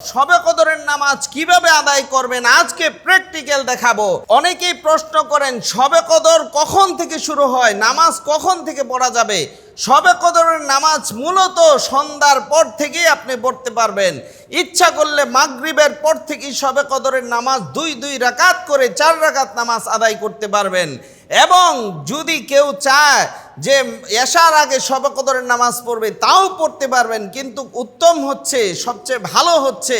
শবে কদরের নামাজ কিভাবে আদায় করবেন আজকে প্র্যাকটিক্যাল দেখাবো। অনেকেই প্রশ্ন করেন শবে কদর কখন থেকে শুরু হয়, নামাজ কখন থেকে পড়া যাবে। শবে কদরের নামাজ মূলত সন্ধ্যার পর থেকেই আপনি পড়তে পারবেন। ইচ্ছা করলে মাগরিবের পর থেকেই শবে কদরের নামাজ দুই রাকাত করে 4 রাকাত নামাজ আদায় করতে পারবেন। এবং যদি কেউ চায় যে এশার আগে শবে কদরের নামাজ পড়বে তাও পড়তে পারবেন, কিন্তু উত্তম হচ্ছে, সবচেয়ে ভালো হচ্ছে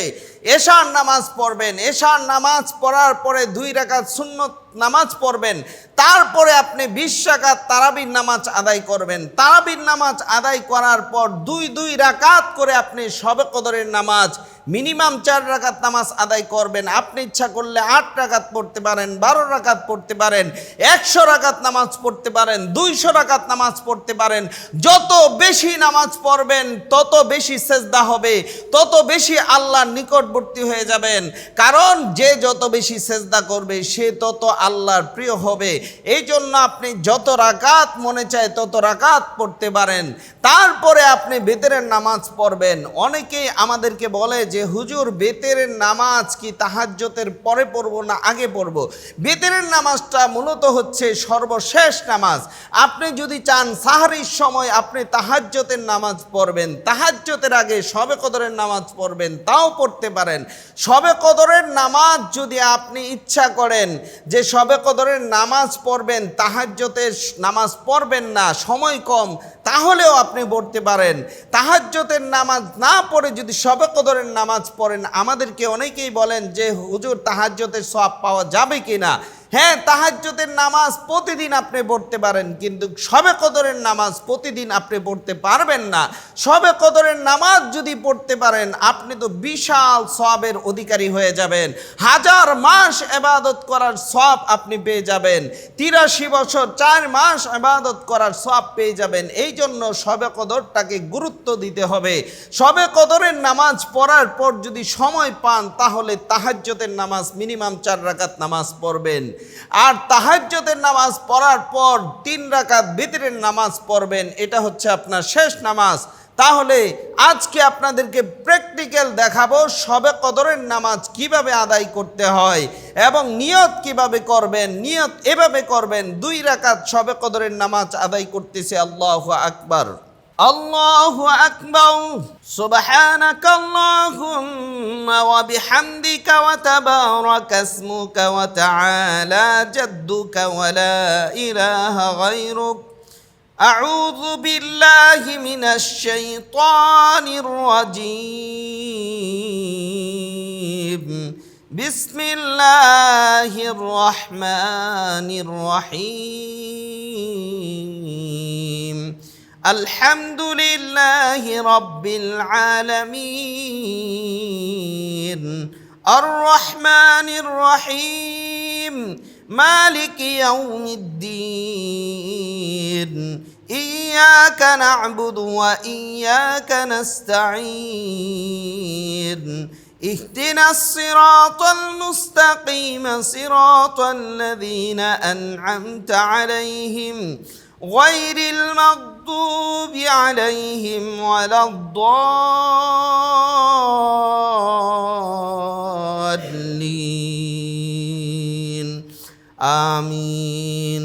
এশার নামাজ পড়বেন। এশার নামাজ পড়ার পরে 2 রাকাত সুন্নত নামাজ পড়বেন, তারপরে আপনি 20 রাকাত তারাবির নামাজ আদায় করবেন। তারাবির নামাজ আদায় করার পর 2 রাকাত করে আপনি শবে কদরের নামাজ মিনিমাম 4 রাকাত নামাজ আদায় করবেন। আপনি ইচ্ছা করলে 8 রাকাত পড়তে পারেন, 12 রাকাত পড়তে পারেন, 100 রাকাত নামাজ পড়তে পারেন, 200 রাকাত নামাজ পড়তে পারেন। যত বেশি নামাজ পড়বেন তত বেশি সেজদা হবে, তত বেশি আল্লাহর নিকটবর্তী হয়ে যাবেন। কারণ যে যত বেশি সেজদা করবে সে তত আল্লাহর প্রিয় হবে। এই জন্য আপনি যত রাকাত মনে চায় তত রাকাত পড়তে পারেন। তারপরে আপনি বেতেরের নামাজ পড়বেন। অনেকেই আমাদেরকে বলে যে হুজুর বেতেরের নামাজ কি তাহাজ্জুদের পরে পড়ব না আগে পড়ব? বেতেরের নামাজটা মূলত হচ্ছে সর্বশেষ নামাজ। আপনি যদি চান সাহরির সময় আপনি তাহাজ্জুদের নামাজ পড়বেন, তাহাজ্জুদের আগে শবে কদরের নামাজ পড়বেন, তাও পড়তে পারেন। শবে কদরের নামাজ যদি আপনি ইচ্ছা করেন যে শবে কদরের নামাজ পড়বেন, তাহাজ্জুদের নামাজ পড়বেন না, সময় কম, তাহলেও আপনি পড়তে পারেন। তাহাজ্জুদের নামাজ না পড়ে যদি শবে কদরের নামাজ পড়েন, আমাদেরকে অনেকেই বলেন যে হুজুর তাহাজ্জুদের সওয়াব পাওয়া যাবে কিনা? হ্যাঁ, তাহাজ্জুদের নামাজ প্রতিদিন আপনি পড়তে পারেন, কিন্তু শবে কদরের নামাজ প্রতিদিন আপনি পড়তে পারবেন না। শবে কদরের নামাজ যদি পড়তে পারেন আপনি তো বিশাল সওয়াবের অধিকারী হয়ে যাবেন। 1000 মাস ইবাদত করার সওয়াব আপনি পেয়ে যাবেন। 83 বছর 4 মাস ইবাদত করার সওয়াব পেয়ে যাবেন। এই জন্য শবে কদরটাকে গুরুত্ব দিতে হবে। শবে কদরের নামাজ পড়ার পর যদি সময় পান তাহলে তাহাজ্জুদের নামাজ মিনিমাম 4 রাকাত নামাজ পড়বেন। আর তাহাজ্জুদের নামাজ পড়ার পর 3 রাকাত বিতরের নামাজ পড়বেন। এটা হচ্ছে আপনার শেষ নামাজ। তাহলে আজকে আপনাদেরকে প্র্যাকটিক্যাল দেখাবো শবে কদরের নামাজ কিভাবে আদায় করতে হয় এবং নিয়ত কিভাবে করবেন। নিয়ত এভাবে করবেন, 2 রাকাত শবে কদরের নামাজ আদায় করতেছে আল্লাহু আকবার, আল্লাহু আকবার, সুবহানাকাল্লাহুম্মা ওয়া বিহামদিকা ওয়া তাবারাকা ইসমুকা ওয়া তাআলা জাদ্দুকা ওয়া লা ইলাহা গায়রুক, আউযু বিল্লাহি মিনাশ শাইতানির রাজীম, বিসমিল্লাহির রহমানির রহিম, আলহামদুলিল্লাহি রাব্বিল আলামিন, আর রহমানির রহিম, মালিকি ইয়াউমিদ্দিন, ইয়্যাকা না'বুদু ওয়া ইয়্যাকা নাস্তাঈন, ইহদিনাস সিরাতাল মুস্তাকিম, সিরাতাল লাযীনা আন'আমতা আলাইহিম গায়রিল মাগদুবি আলাইহিম ওয়ালাদ-দাল্লিন। আমিন।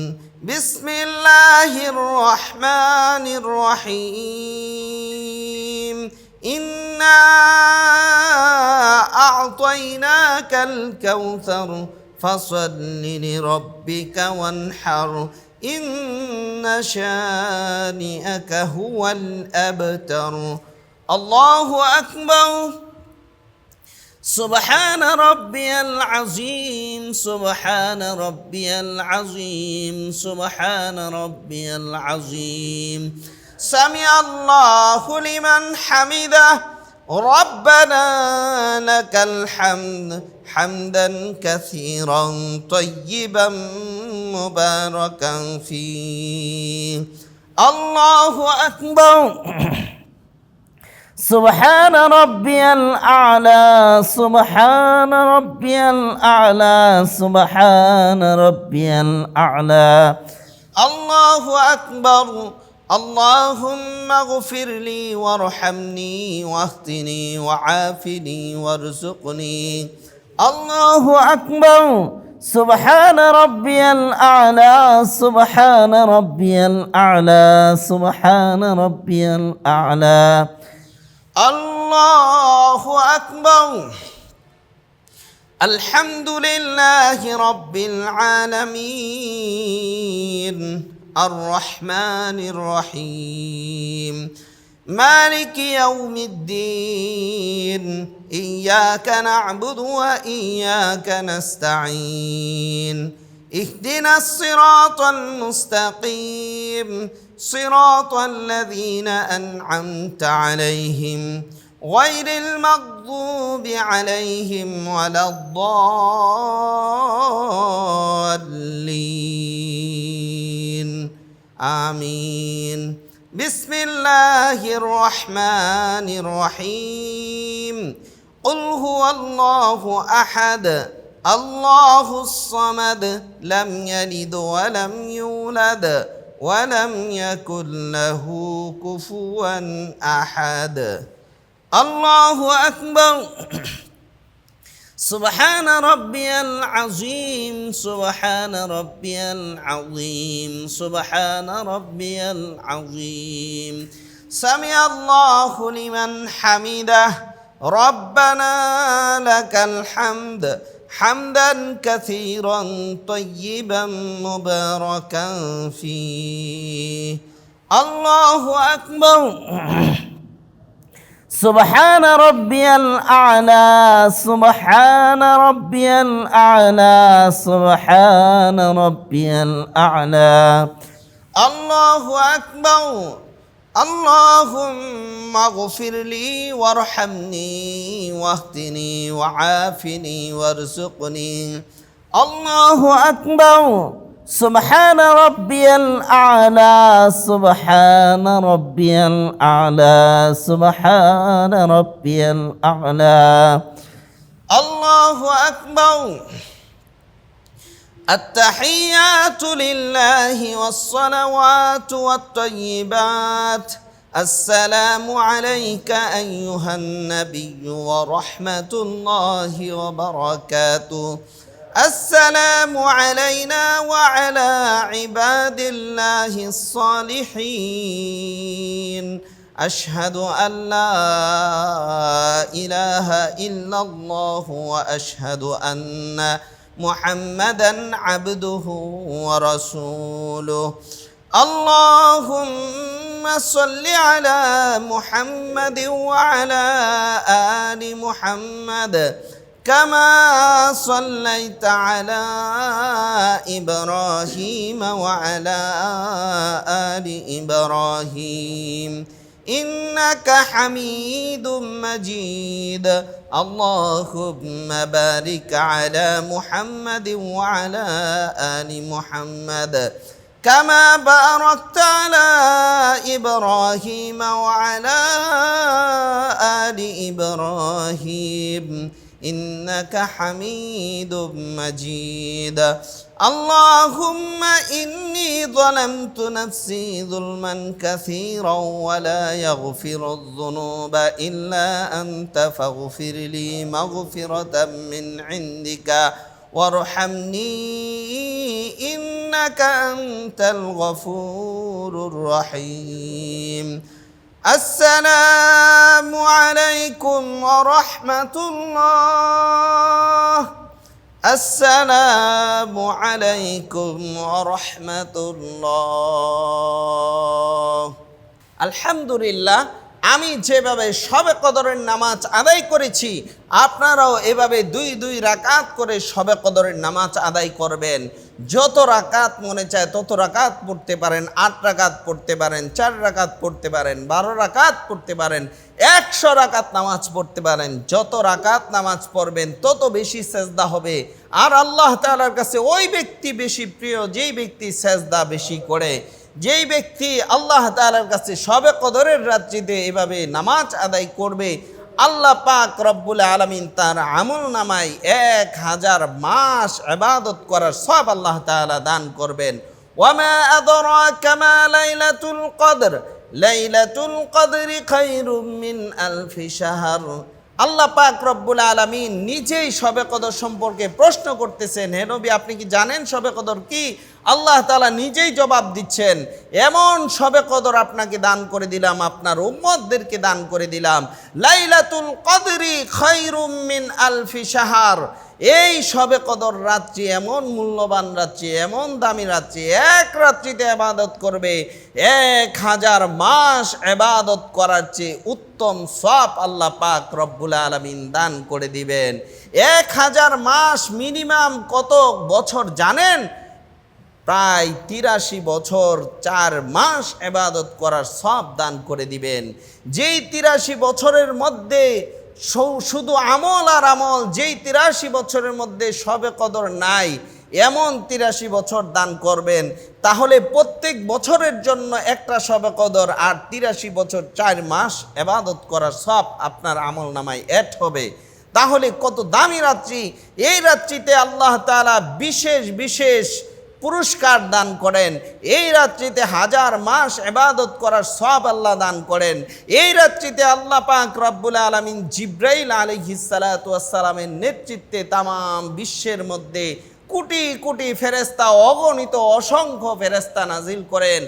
বিসমিল্লাহির রহমানির রহিম, ইন্না আ'তাইনাকাল কাউসার ফাসাল্লি লিরাব্বিকা ওয়ানহার, ইন্না শানিআকা হুয়াল আবতার। আল্লাহু আকবার। سبحان ربي العظيم، سبحان ربي العظيم، سبحان ربي العظيم، سمع الله لمن حمده، ربنا لك الحمد حمدا كثيرا طيبا مباركا فيه. الله أكبر. سبحان ربي الأعلى، سبحان ربي الأعلى، سبحان ربي الأعلى. الله أكبر، اللهم اغفر لي وارحمني واهدني وعافني وارزقني. الله أكبر. سبحان ربي الأعلى سبحان ربي الأعلى سبحان ربي الأعلى. الله أكبر. الحمد لله رب العالمين الرحمن الرحيم مالك يوم الدين إياك نعبد وإياك نستعين اهدنا الصراط المستقيم صراط الذين أنعمت عليهم غير المغضوب عليهم ولا الضالين آمين. بسم الله الرحمن الرحيم. قل هو الله أحد الله الصمد لم يلد ولم يولد ولم يكن له كفوا أحد. الله أكبر. سبحان ربي العظيم سبحان ربي العظيم سبحان ربي العظيم. سمع الله لمن حمده ربنا لك الحمد حمدا كثيرا طيبا مباركا فيه. الله أكبر. سبحان ربي الأعلى سبحان ربي الأعلى سبحان ربي الأعلى. الله أكبر. اللهم اغفر لي وارحمني واهدني وعافني وارزقني. الله أكبر. سبحان ربي الأعلى سبحان ربي الأعلى سبحان ربي الأعلى. الله أكبر. التحيات لله والصلوات والطيبات. السلام عليك أيها النبي ورحمة الله وبركاته. السلام علينا وعلى عباد الله الصالحين. أشهد أن لا إله إلا الله وأشهد أن محمدا عبده ورسوله. اللهم صل على محمد وعلى آل محمد كما صليت على إبراهيم وعلى آل إبراهيم إنك حميد مجيد. اللهم بارك على محمد وعلى آل محمد كما باركت على إبراهيم وعلى آل إبراهيم إنك حميد مجيد. اللهم إني ظلمت نفسي ظلما كثيرا ولا يغفر الذنوب إلا أنت فاغفر لي مغفرة من عندك وارحمني إنك أنت الغفور الرحيم. السلام عليكم ورحمة الله. السلام عليكم ورحمة الله. الحمد لله আমি যেভাবে শবে কদরের নামাজ আদায় করেছি আপনারাও এভাবে দুই দুই রাকাত করে শবে কদরের নামাজ আদায় করবেন। যত রাকাত মনে চায় তত রাকাত পড়তে পারেন, 8 রাকাত পড়তে পারেন, 4 রাকাত পড়তে পারেন, 12 রাকাত পড়তে পারেন, 100 রাকাত নামাজ পড়তে পারেন। যত রাকাত নামাজ পড়বেন তত বেশি সেজদা হবে। আর আল্লাহ তাআলার কাছে ওই ব্যক্তি বেশি প্রিয় যেই ব্যক্তি সেজদা বেশি করে, যেই ব্যক্তি আল্লাহ তাআলার কাছে শবে কদরের রাত্রিতে এভাবে নামাজ আদায় করবে, আল্লাহ পাক রব্বুল আলামিন তার আমল নামায় 1000 মাস ইবাদত করার সব আল্লাহ তাআলা দান করবেন। ওয়ামা আদরাকা মা লাইলাতুল কদর লাইলাতুল কদরি খায়রুম মিন আলফি শাহর। আল্লাহ পাক রব্বুল আলামিন নিজেই শবে কদর সম্পর্কে প্রশ্ন করতেছেন, হে নবী আপনি কি জানেন শবে কদর কি? আল্লাহ তাআলা নিজেই জবাব দিচ্ছেন, এমন শবে কদর আপনাকে দান করে দিলাম, আপনার উম্মতদেরকে দান করে দিলাম, লাইলাতুল কদরি খায়রুম মিন আলফি শাহর। এই শবে কদর রাত্রি এমন মূল্যবান রাত্রি, এমন দামি রাত্রি, এক রাত্রিতে ইবাদত করবে 1000 মাস ইবাদত করার চেয়ে উত্তম সওয়াব আল্লাহ পাক রব্বুল আলামিন দান করে দিবেন। 1000 মাস মিনিমাম কত বছর জানেন? প্রায় 83 বছর 4 মাস ইবাদত করার সওয়াব দান করে দিবেন। যেই 83 বছরের মধ্যে শুধু আমল আর আমল, যেই 83 বছরের মধ্যে শবে কদর নাই, এমন 83 বছর দান করবেন, তাহলে প্রত্যেক বছরের জন্য একটা শবে কদর আর 83 বছর 4 মাস ইবাদত করার সওয়াব আপনার আমল নামায় অ্যাড হবে। তাহলে কত দামি রাত্রি! এই রাত্রিতে আল্লাহ তাআলা বিশেষ বিশেষ পুরস্কার দান করেন। এই রাত্রিতে 1000 মাস ইবাদত করার সওয়াব আল্লাহ দান করেন। এই রাত্রিতে আল্লাহ পাক রব্বুল আলামিন জিবরাইল আলাইহিস সালাতু ওয়াস সালামের নেতৃত্বে তাম বিশ্বের মধ্যে কোটি কোটি ফেরেশতা, অগণিত অসংখ্য ফেরেশতা নাজিল করেন।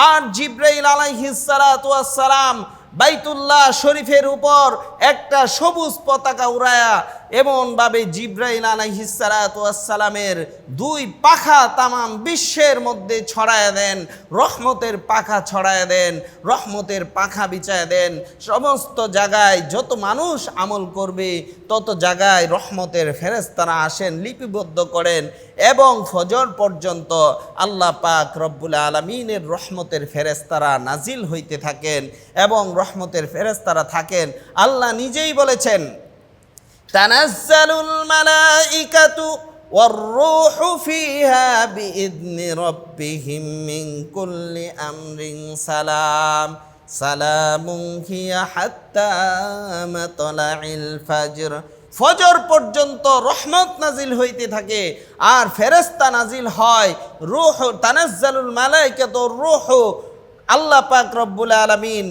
আর জিবরাইল আলাইহিস সালাতু ওয়াস সালাম বাইতুল্লাহ শরীফের উপর একটা সবুজ পতাকা উড়ায়া এমনভাবে জিবরাইল আলাইহিস সালাতু ওয়াস সালামের 2 পাখা তামাম বিশ্বের মধ্যে ছড়ায়া দেন, রহমতের পাখা ছড়ায়া দেন, রহমতের পাখা বিছায়া দেন। সমস্ত জায়গায় যত মানুষ আমল করবে তত জায়গায় রহমতের ফেরেশতারা আসেন, লিপিবদ্ধ করেন এবং ফজর পর্যন্ত আল্লাহ পাক রব্বুল আলামিনের রহমতের ফেরেশতারা নাজিল হইতে থাকেন এবং রহমতের ফেরেশতারা থাকেন। আল্লাহ নিজেই বলেছেন, তানাজ্জালুল মালাইকাতু ওয়ার রূহু ফিহা বিইذনি রাব্বিহিম মিন কুল্লি আমরিন সালাম সালামুন হিয়া হাত্তা মাতলাইল ফাজর। ফজর পর্যন্ত রহমত নাজিল হইতে থাকে আর ফেরেশতা নাজিল হয়। রূহ, তানাজ্জালুল মালাইকাতু ওয়ার রূহু, আল্লাহ পাক রব্বুল আলামিন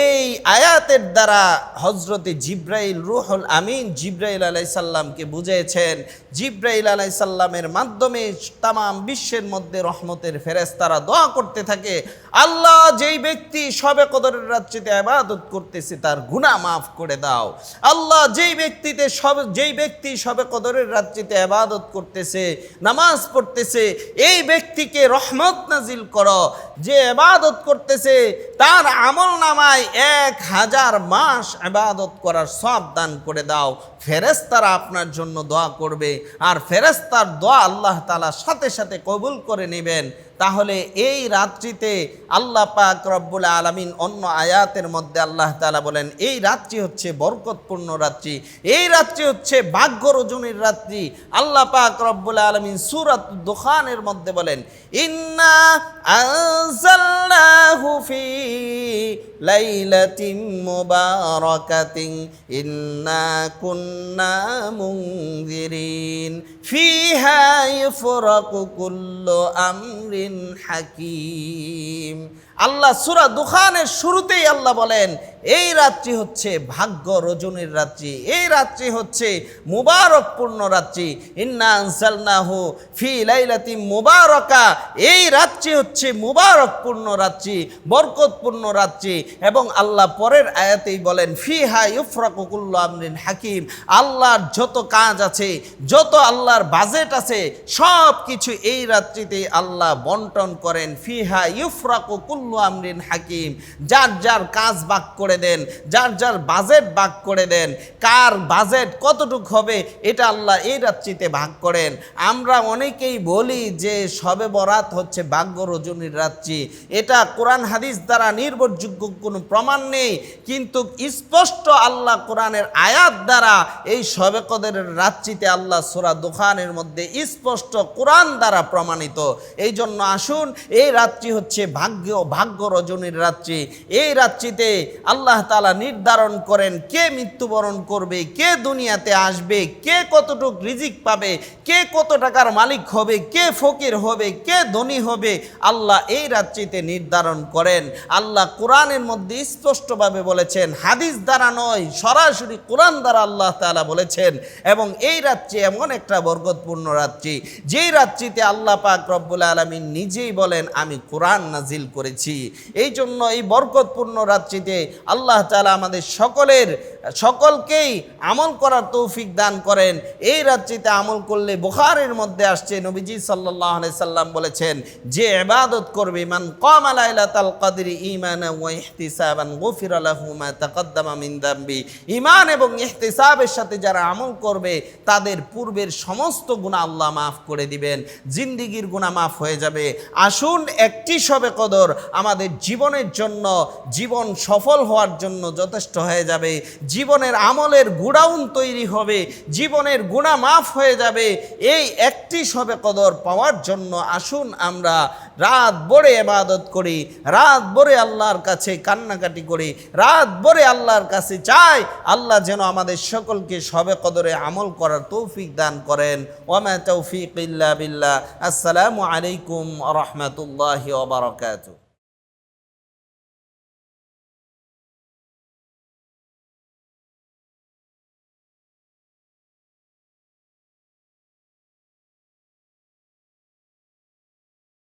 এই আয়াতের দ্বারা হজরতে জিব্রাইল রুহুল আমিন জিব্রাইল আলাইহিস সালামকে বুঝিয়েছেন। জিব্রাইল আলাইহিস সালামের মাধ্যমে তামাম বিশ্বের মধ্যে রহমতের ফেরেশতারা দোয়া করতে থাকে, আল্লাহ যেই ব্যক্তি শবে কদরের রাত্রিতে ইবাদত করতেছে তার গুনাহ মাফ করে দাও। আল্লাহ যেই ব্যক্তি শবে কদরের রাত্রিতে ইবাদত করতেছে, নামাজ পড়তেছে, এই ব্যক্তিকে রহমত নাজিল করো। যে ইবাদত করতেছে তার আমল নামায় 1000 মাস ইবাদত করার সওয়াব দান করে দাও। ফেরেশতারা আপনার জন্য দোয়া করবে আর ফেরেশতার দোয়া আল্লাহ তাআলা সাথে সাথে কবুল করে নেবেন। তাহলে এই রাত্রিতে আল্লাহ পাক রব্বুল আলামিন অন্য আয়াতের মধ্যে আল্লাহ তাআলা বলেন, এই রাত্রি হচ্ছে বরকতপূর্ণ রাত্রি, এই রাত্রি হচ্ছে ভাগ্য রজনীর রাত্রি। আল্লাহ পাক রব্বুল আলামিন সূরাত দুখানের মধ্যে বলেন, ইন্না আনজালনাহু ফি লাইলাতিন মুবারাকাতিন ইন্না কুন্না মুনজিরিন ফিহা ইফরাকু কুল্লু আমরিন হাকিম। আল্লাহ সূরা দুখানের শুরুতেই আল্লাহ বলেন, এই রাত্রি হচ্ছে ভাগ্য রজনীর রাত্রি, এই রাত্রি হচ্ছে মুবারকপূর্ণ রাত্রি। ইন্না আনজালনাহু ফি লাইলাতিন মুবারাকা, এই রাত্রি হচ্ছে মুবারকপূর্ণ রাত্রি, বরকতপূর্ণ রাত্রি। এবং আল্লাহ পরের আয়াতেই বলেন, ফিহা ইফরাকু কুল্লু আমরিন হাকিম, আল্লাহর যত কাজ আছে, যত আল্লাহর বাজেট আছে, সব কিছু এই রাত্রিতে আল্লাহ বন্টন করেন। ফিহা ইফরাকু কুল্লু আমরিন হাকিম, যার যার কাজ ভাগ করে দেন, যার যার বাজেট ভাগ করে দেন। কার বাজেট কতটুক হবে এটা আল্লাহ এই রাত্রিতে ভাগ করেন। আমরা অনেকেই বলি যে শবে বরাত হচ্ছে ভাগ্য রজনীর রাত্রি, এটা কোরআন হাদিস দ্বারা নির্ভরযোগ্য কোনো প্রমাণ নেই, কিন্তু স্পষ্ট আল্লাহ কোরআনের আয়াত দ্বারা এই শবে কদরের রাত্রিতে আল্লাহ সূরা দুখানের মধ্যে স্পষ্ট কোরআন দ্বারা প্রমাণিত। এই জন্য আসুন, এই রাত্রি হচ্ছে ভাগ্য রজনীর রাত্রি। এই রাত্রিতে আল্লাহ তাআলা নির্ধারণ করেন কে মৃত্যুবরণ করবে, কে দুনিয়াতে আসবে, কে কতটুক রিজিক পাবে, কে কত টাকার মালিক হবে, কে ফকির হবে, কে ধনী হবে, আল্লাহ এই রাত্রিতে নির্ধারণ করেন। আল্লাহ কোরআনের মধ্যে স্পষ্টভাবে বলেছেন, হাদিস দ্বারা নয়, সরাসরি কোরআন দ্বারা আল্লাহ তাআলা বলেছেন। এবং এই রাত্রি এমন একটা বরকতপূর্ণ রাত্রি, যেই রাত্রিতে আল্লাহ পাক রব্বুল আলামিন নিজেই বলেন আমি কোরআন নাজিল করেছি। এই জন্য এই বরকতপূর্ণ রাত্রিতে আল্লাহ তাআলা আমাদের সকলকেই আমল করার তৌফিক দান করেন। এই রাত্রিতে আমল করলে, বুখারীর মধ্যে আসছে, নবীজি সাল্লাল্লাহু আলাইহি সাল্লাম বলেছেন, যে ইবাদত করবে, মান কামা লাইলাতাল কদরি ঈমানান ওয়া ইহতিসাবান গুফিরা লাহু মা তাকাদ্দামা মিন যামবি। ঈমান এবং ইহতিসাবের সাথে যারা আমল করবে তাদের পূর্বের সমস্ত গুনাহ আল্লাহ মাফ করে দিবেন, জিন্দেগীর গুনাহ মাফ হয়ে যাবে। আসুন একটি শবে কদর আমাদের জীবনের জন্য, জীবন সফল হওয়ার জন্য যথেষ্ট হয়ে যাবে। জীবনের আমলের গুডাউন তৈরি হবে, জীবনের গুনাহ মাফ হয়ে যাবে। এই একটি শবে কদর পাওয়ার জন্য আসুন আমরা রাত ভরে ইবাদত করি, রাত ভরে আল্লাহর কাছে কান্নাকাটি করি, রাত ভরে আল্লাহর কাছে চাই আল্লাহ যেন আমাদের সকলকে শবে কদরে আমল করার তৌফিক দান করেন। ওয়া মা তাওফীক ইল্লা বিল্লাহ। আসসালামু আলাইকুম ওয়া রাহমাতুল্লাহি ওয়া বারাকাতুহু।